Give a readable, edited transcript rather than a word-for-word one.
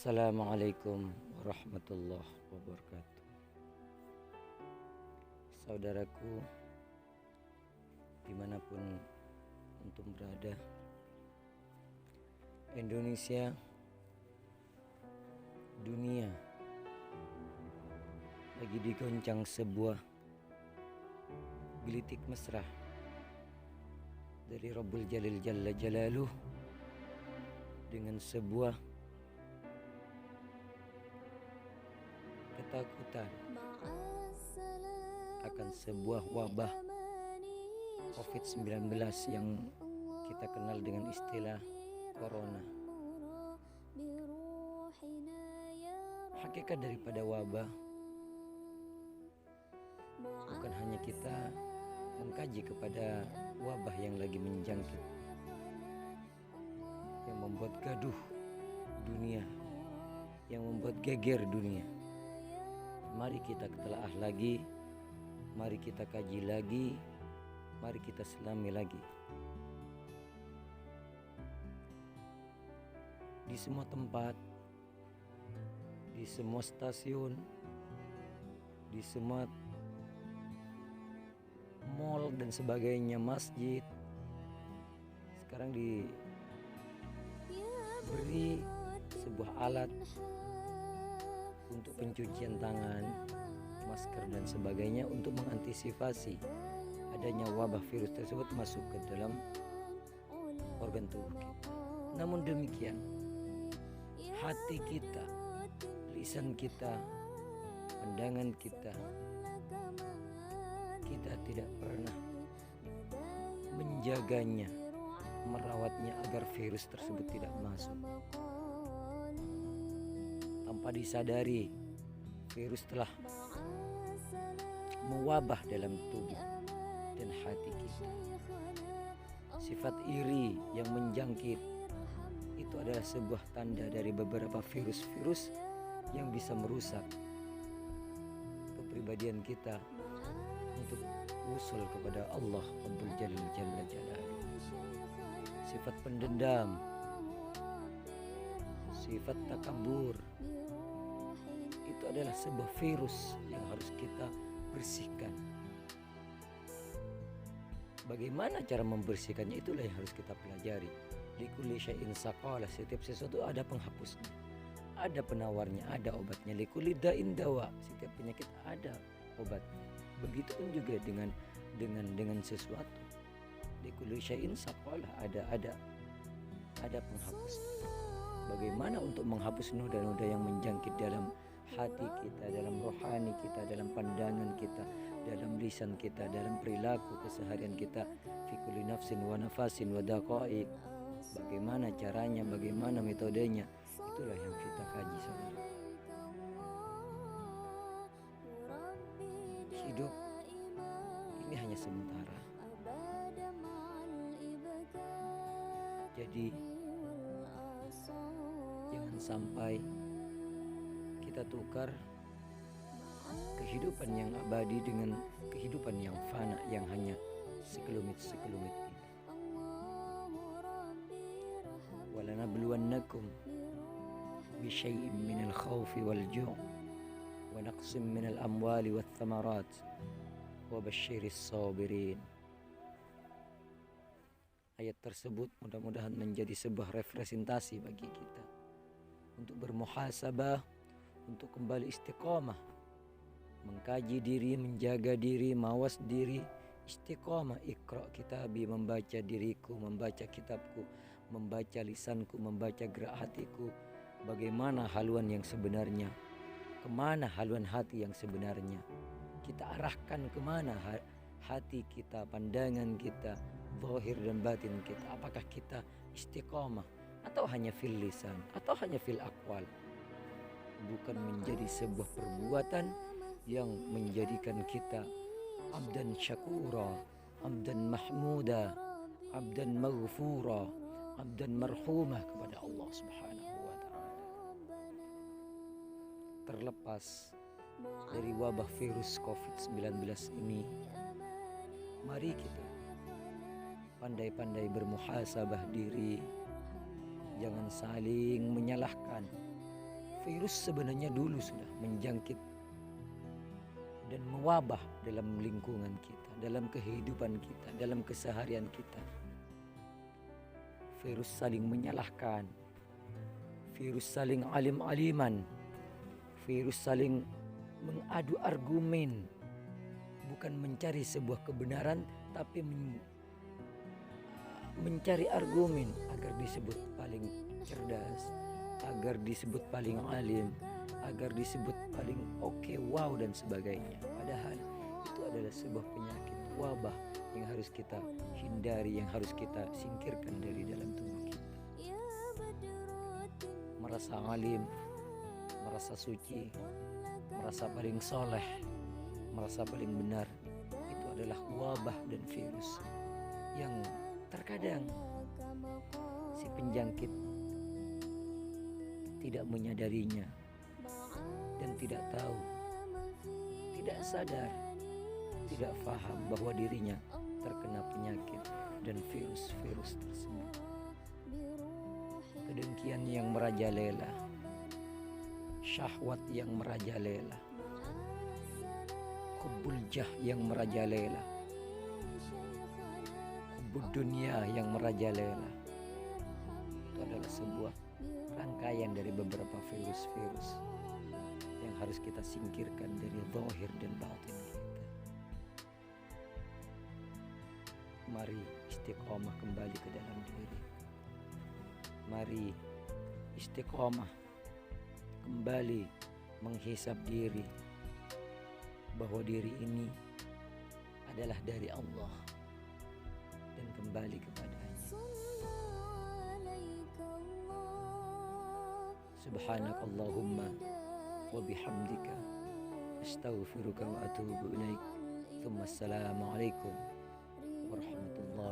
Assalamualaikum warahmatullahi wabarakatuh. Saudaraku, dimanapun antum berada, Indonesia, dunia lagi digoncang sebuah gelitik mesra dari Rabbul Jalil Jalla Jalaluh dengan sebuah ketakutan akan sebuah wabah COVID-19 yang kita kenal dengan istilah Corona. Hakikat daripada wabah bukan hanya kita mengkaji kepada wabah yang lagi menjangkit, yang membuat gaduh dunia, yang membuat geger dunia. Mari kita telaah lagi, mari kita kaji lagi, mari kita selami lagi. Di semua tempat, di semua stasiun, di semua mall dan sebagainya, masjid, sekarang diberi sebuah alat untuk pencucian tangan, masker dan sebagainya untuk mengantisipasi adanya wabah virus tersebut masuk ke dalam organ tubuh kita. Namun demikian, hati kita, lisan kita, pandangan kita tidak pernah menjaganya, merawatnya agar virus tersebut tidak masuk. Tanpa disadari, virus telah mewabah dalam tubuh dan hati kita. Sifat iri yang menjangkit itu adalah sebuah tanda dari beberapa virus-virus yang bisa merusak kepribadian kita untuk usul kepada Allah Rabbul Jalil Jalla Jalaluh. Sifat pendendam, sifat takabur, itu adalah sebuah virus yang harus kita bersihkan. Bagaimana cara membersihkannya, itulah yang harus kita pelajari. Likulli syai'in saqalah, setiap sesuatu ada penghapusnya, ada penawarnya, ada obatnya. Likulli da'in dawa, setiap penyakit ada obatnya. Begitupun juga dengan sesuatu. Likulli syai'in saqalah, ada penghapusnya. Bagaimana untuk menghapus noda-noda yang menjangkit dalam hati kita, dalam rohani kita, dalam pandangan kita, dalam lisan kita, dalam perilaku keseharian kita, fi kulli nafsin wa nafasin wa daqaiq. Bagaimana caranya, bagaimana metodenya, itulah yang kita kaji, saudara. Hidup ini hanya sementara, jadi jangan sampai kita tukar kehidupan yang abadi dengan kehidupan yang fana, yang hanya sekelumit-sekelumit ini. Walanabluwannakum bisyai'in minal khawfi wal ju' wa naqsim minal amwali wath thamarat wa basyiris sabirin. Ayat tersebut mudah-mudahan menjadi sebuah representasi bagi kita untuk bermuhasabah, untuk kembali istiqamah, mengkaji diri, menjaga diri, mawas diri, istiqamah. Iqra kitabi, membaca diriku, membaca kitabku, membaca lisanku, membaca gerak hatiku. Bagaimana haluan yang sebenarnya, kemana haluan hati yang sebenarnya, kita arahkan kemana hati kita, pandangan kita, zahir dan batin kita. Apakah kita istiqamah atau hanya fil lisan, atau hanya fil aqwal? Bukan menjadi sebuah perbuatan yang menjadikan kita abdan syakura, abdan mahmuda, abdan maghfura, abdan marhumah kepada Allah Subhanahu wa ta'ala. Terlepas dari wabah virus COVID-19 ini, mari kita pandai-pandai bermuhasabah diri. Jangan saling menyalahkan, Virus sebenarnya dulu sudah menjangkit dan mewabah dalam lingkungan kita, dalam kehidupan kita, dalam keseharian kita. Virus saling menyalahkan, virus saling alim-aliman, virus saling mengadu argumen, bukan mencari sebuah kebenaran, tapi mencari argumen agar disebut paling cerdas, agar disebut paling alim, agar disebut paling oke, wow dan sebagainya. Padahal itu adalah sebuah penyakit wabah yang harus kita hindari, yang harus kita singkirkan dari dalam tubuh kita. Merasa alim, merasa suci, merasa paling soleh, merasa paling benar, itu adalah wabah dan virus yang terkadang si penjangkit tidak menyadarinya dan tidak tahu, tidak sadar, tidak paham bahwa dirinya terkena penyakit dan virus-virus tersebut. Kedengkian yang merajalela, syahwat yang merajalela, hubbul jah yang merajalela, hubbud dunia yang merajalela. Itu adalah sebuah rangkaian dari beberapa virus-virus yang harus kita singkirkan dari zahir dan batin kita. Mari istiqomah kembali ke dalam diri. Mari istiqomah kembali menghisap diri, bahwa diri ini adalah dari Allah dan kembali kepadanya. Subhanakallahumma wa bihamdika astaghfiruka wa atubu ilaik. Assalamualaikum warahmatullahi